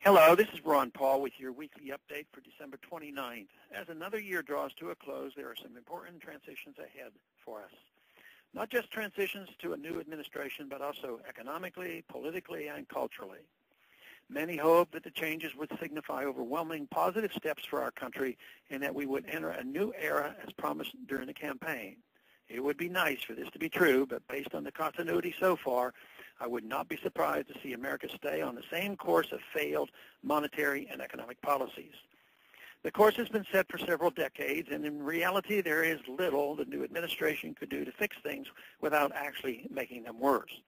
Hello, this is Ron Paul with your weekly update for December 29th. As another year draws to a close, there are some important transitions ahead for us. Not just transitions to a new administration, but also economically, politically, and culturally. Many hope that the changes would signify overwhelming positive steps for our country and that we would enter a new era as promised during the campaign. It would be nice for this to be true, but based on the continuity so far, I would not be surprised to see America stay on the same course of failed monetary and economic policies. The course has been set for several decades, and in reality, there is little the new administration could do to fix things without actually making them worse.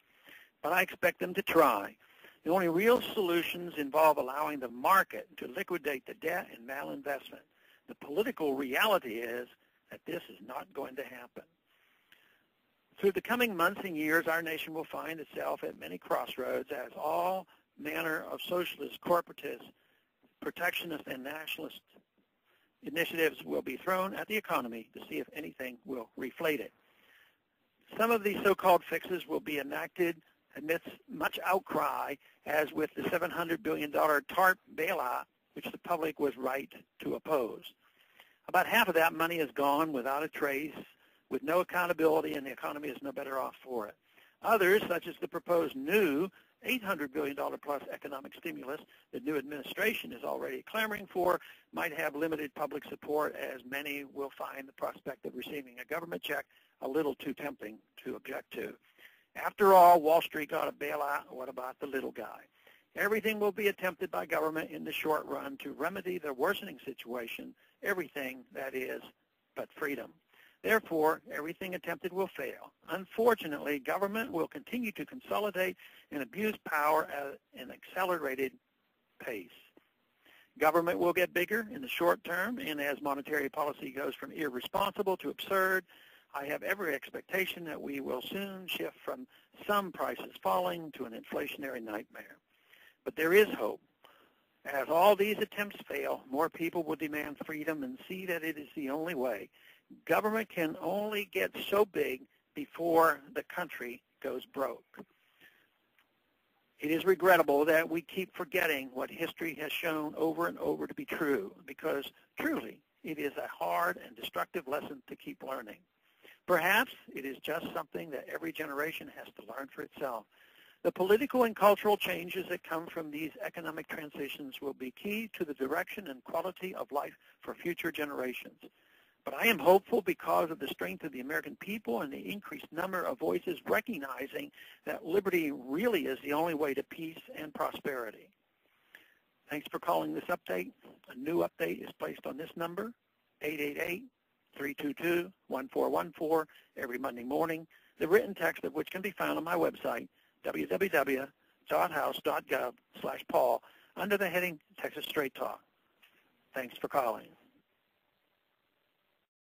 But I expect them to try. The only real solutions involve allowing the market to liquidate the debt and malinvestment. The political reality is that this is not going to happen. Through the coming months and years, our nation will find itself at many crossroads as all manner of socialist, corporatist, protectionist, and nationalist initiatives will be thrown at the economy to see if anything will reflate it. Some of these so-called fixes will be enacted amidst much outcry, as with the $700 billion TARP bailout, which the public was right to oppose. About half of that money is gone without a trace, with no accountability, and the economy is no better off for it. Others, such as the proposed new $800 billion plus economic stimulus the new administration is already clamoring for, might have limited public support, as many will find the prospect of receiving a government check a little too tempting to object to. After all, Wall Street got a bailout. What about the little guy? Everything will be attempted by government in the short run to remedy the worsening situation, everything, that is, but freedom. Therefore, everything attempted will fail. Unfortunately, government will continue to consolidate and abuse power at an accelerated pace. Government will get bigger in the short term, and as monetary policy goes from irresponsible to absurd, I have every expectation that we will soon shift from some prices falling to an inflationary nightmare. But there is hope. As all these attempts fail, more people will demand freedom and see that it is the only way. Government can only get so big before the country goes broke. It is regrettable that we keep forgetting what history has shown over and over to be true, because truly it is a hard and destructive lesson to keep learning. Perhaps it is just something that every generation has to learn for itself. The political and cultural changes that come from these economic transitions will be key to the direction and quality of life for future generations. But I am hopeful because of the strength of the American people and the increased number of voices recognizing that liberty really is the only way to peace and prosperity. Thanks for calling this update. A new update is placed on this number, 888-322-1414, every Monday morning, the written text of which can be found on my website, www.house.gov/Paul, under the heading Texas Straight Talk. Thanks for calling.